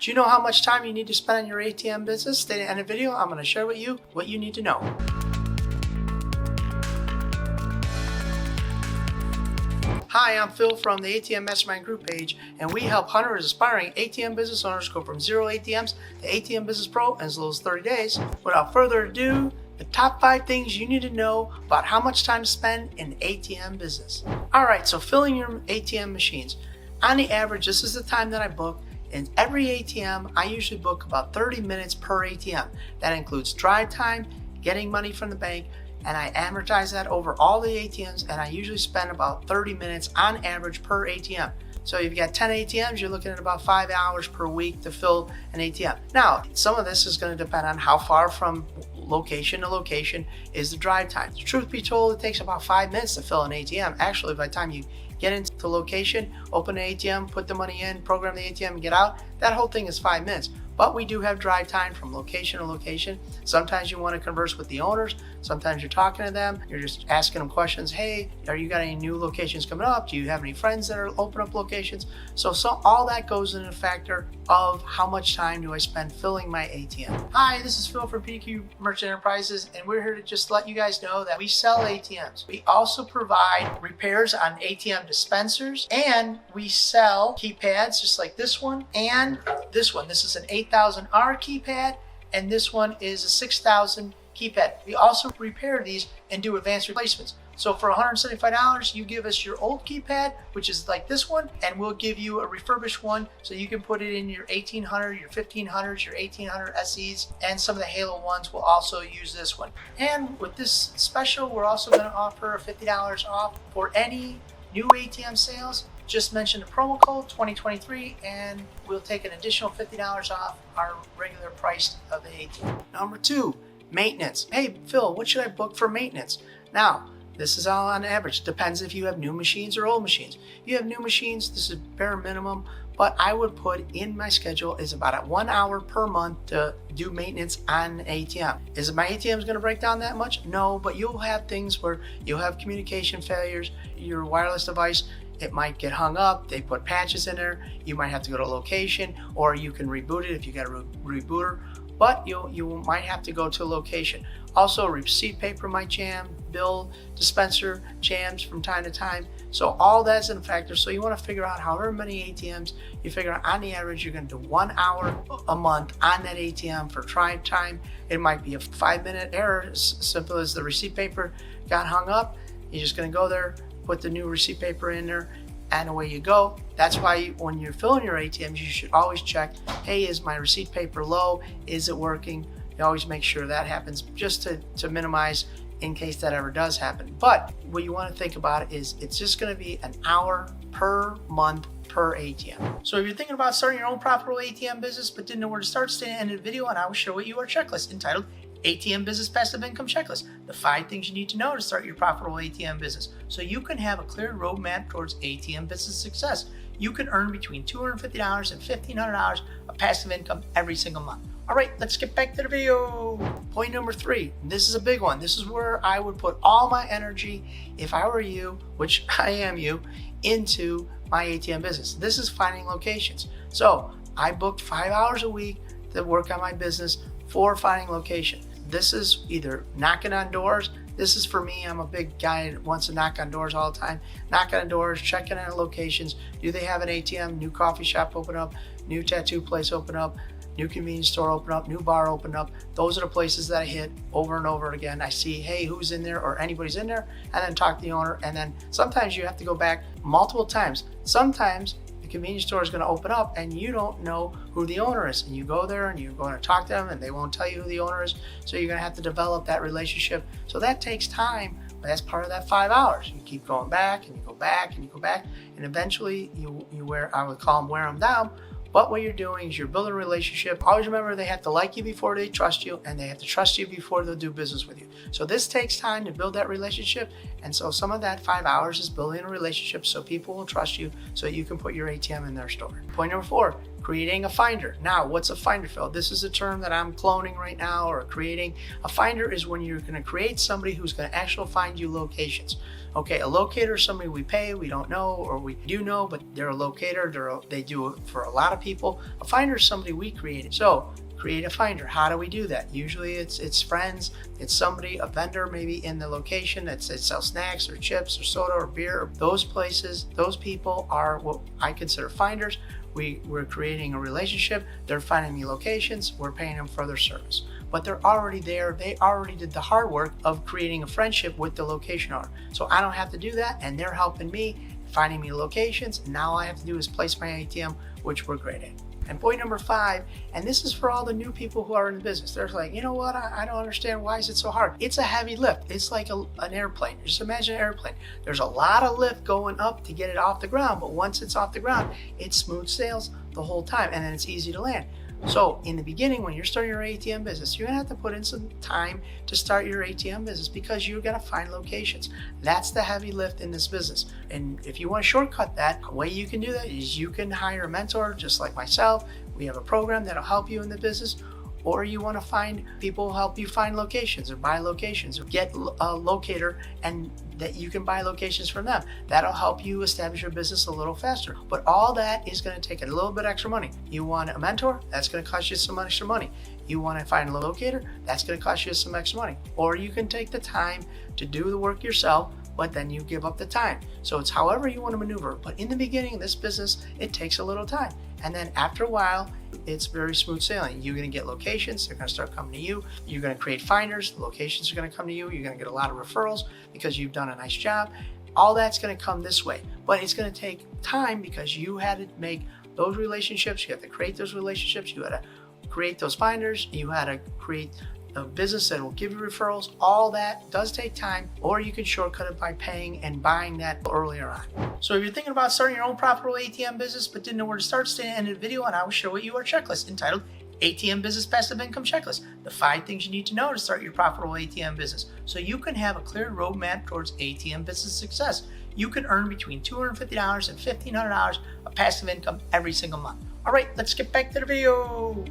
Do you know how much time you need to spend on your ATM business? Stay to the end of the video. I'm going to share with you what you need to know. Hi, I'm Phil from the ATM Mastermind Group page, and we help hundreds of aspiring ATM business owners go from 0 ATMs to ATM Business Pro in as little as 30 days. Without further ado, the top 5 things you need to know about how much time to spend in ATM business. All right, so filling your ATM machines. On the average, this is the time that I book. In every ATM, I usually book about 30 minutes per ATM. That includes drive time, getting money from the bank, and I amortize that over all the ATMs, and I usually spend about 30 minutes on average per ATM. So if you've got 10 ATMs, you're looking at about 5 hours per week to fill an ATM. Now, some of this is going to depend on how far from location to location is the drive time. Truth be told, it takes about 5 minutes to fill an ATM. Actually, by the time you get into the location, open the ATM, put the money in, program the ATM, and get out, that whole thing is 5 minutes. But we do have drive time from location to location. Sometimes you want to converse with the owners. Sometimes you're talking to them. You're just asking them questions. Hey, are you got any new locations coming up? Do you have any friends that are open up locations? So all that goes into a factor of how much time do I spend filling my ATM. Hi, this is Phil from PDQ Merchant Enterprises, and we're here to just let you guys know that we sell ATMs. We also provide repairs on ATM dispensers, and we sell keypads just like this one and this one. This is an 8000R keypad, and this one is a 6000 keypad. We also repair these and do advanced replacements. So for $175, you give us your old keypad, which is like this one, and we'll give you a refurbished one so you can put it in your 1800, your 1500s, your 1800 SEs, and some of the Halo ones will also use this one. And with this special, we're also going to offer $50 off for any new ATM sales. Just mention the promo code 2023 and we'll take an additional $50 off our regular price of the ATM. Number 2, maintenance. Hey Phil, what should I book for maintenance? Now, this is all on average. Depends if you have new machines or old machines. If you have new machines, this is bare minimum, but I would put in my schedule is about 1 hour per month to do maintenance on an ATM. Is my ATM going to break down that much? No, but you'll have things where you'll have communication failures, your wireless device, it might get hung up, they put patches in there, you might have to go to a location, or you can reboot it if you got a rebooter, but you might have to go to a location. Also, receipt paper might jam, bill dispenser jams from time to time. So all that's in a factor. So you want to figure out however many ATMs, you figure out on the average, you're going to do 1 hour a month on that ATM for drive time. It might be a 5-minute error, as simple as the receipt paper got hung up. You're just going to go there, put the new receipt paper in there, and away you go. That's why when you're filling your ATMs, you should always check, hey, is my receipt paper low? Is it working? You always make sure that happens just to minimize in case that ever does happen. But what you want to think about is it's just going to be an hour per month per ATM. So if you're thinking about starting your own profitable ATM business but didn't know where to start, stay to the end of the video and I will share with you our checklist entitled ATM Business Passive Income Checklist, the 5 things you need to know to start your profitable ATM business so you can have a clear roadmap towards ATM business success. You can earn between $250 and $1,500 of passive income every single month. All right, let's get back to the video. Point number 3, this is a big one. This is where I would put all my energy, if I were you, which I am you, into my ATM business. This is finding locations. So I booked 5 hours a week to work on my business for finding location. This is either knocking on doors. This is for me. I'm a big guy that wants to knock on doors all the time. Knocking on doors, checking out locations. Do they have an ATM? New coffee shop open up, new tattoo place open up, new convenience store open up, new bar open up. Those are the places that I hit over and over again. I see, hey, who's in there or anybody's in there, and then talk to the owner. And then sometimes you have to go back multiple times. Sometimes the convenience store is going to open up and you don't know who the owner is, and you go there and you're going to talk to them and they won't tell you who the owner is, so you're going to have to develop that relationship. So that takes time, but that's part of that 5 hours. You keep going back and you go back and you go back, and eventually you wear, I would call them wear them down. But what you're doing is you're building a relationship. Always remember, they have to like you before they trust you, and they have to trust you before they'll do business with you. So this takes time to build that relationship. And so some of that 5 hours is building a relationship so people will trust you so you can put your ATM in their store. Point number 4, creating a finder. Now, what's a finder, Phil? This is a term that I'm cloning right now, or creating. A finder is when you're going to create somebody who's going to actually find you locations. Okay, a locator is somebody we pay, we don't know, or we do know, but they're a locator. They do it for a lot of people. A finder is somebody we created. So create a finder. How do we do that? Usually it's friends, it's somebody, a vendor maybe in the location that sells snacks or chips or soda or beer. Those places, those people are what I consider finders. We're creating a relationship. They're finding me locations. We're paying them for their service. But they're already there. They already did the hard work of creating a friendship with the location owner. So I don't have to do that, and they're helping me, finding me locations. Now all I have to do is place my ATM, which we're great at. And point number 5, and this is for all the new people who are in the business. They're like, you know what, I don't understand, why is it so hard? It's a heavy lift. It's like an airplane. Just imagine an airplane. There's a lot of lift going up to get it off the ground, but once it's off the ground, it's smooth sails the whole time, and then it's easy to land. So in the beginning, when you're starting your ATM business, you're gonna have to put in some time to start your ATM business, because you're gonna find locations. That's the heavy lift in this business. And if you want to shortcut that, a way you can do that is you can hire a mentor just like myself. We have a program that'll help you in the business. Or you want to find people who help you find locations or buy locations, or get a locator and that you can buy locations from them. That'll help you establish your business a little faster. But all that is going to take a little bit extra money. You want a mentor? That's going to cost you some extra money. You want to find a locator? That's going to cost you some extra money. Or you can take the time to do the work yourself, but then you give up the time. So it's however you want to maneuver. But in the beginning of this business, it takes a little time. And then after a while, it's very smooth sailing. You're going to get locations. They're going to start coming to you. You're going to create finders. Locations are going to come to you. You're going to get a lot of referrals because you've done a nice job. All that's going to come this way. But it's going to take time because you had to make those relationships. You have to create those relationships. You had to create those finders. You had to create a business that will give you referrals. All that does take time, or you can shortcut it by paying and buying that earlier on. So if you're thinking about starting your own profitable ATM business but didn't know where to start, stay to the end of the video and I will show you our checklist entitled ATM Business Passive Income Checklist, the 5 things you need to know to start your profitable ATM business, so you can have a clear roadmap towards ATM business success. You can earn between $250 and $1,500 of passive income every single month. All right, let's get back to the video.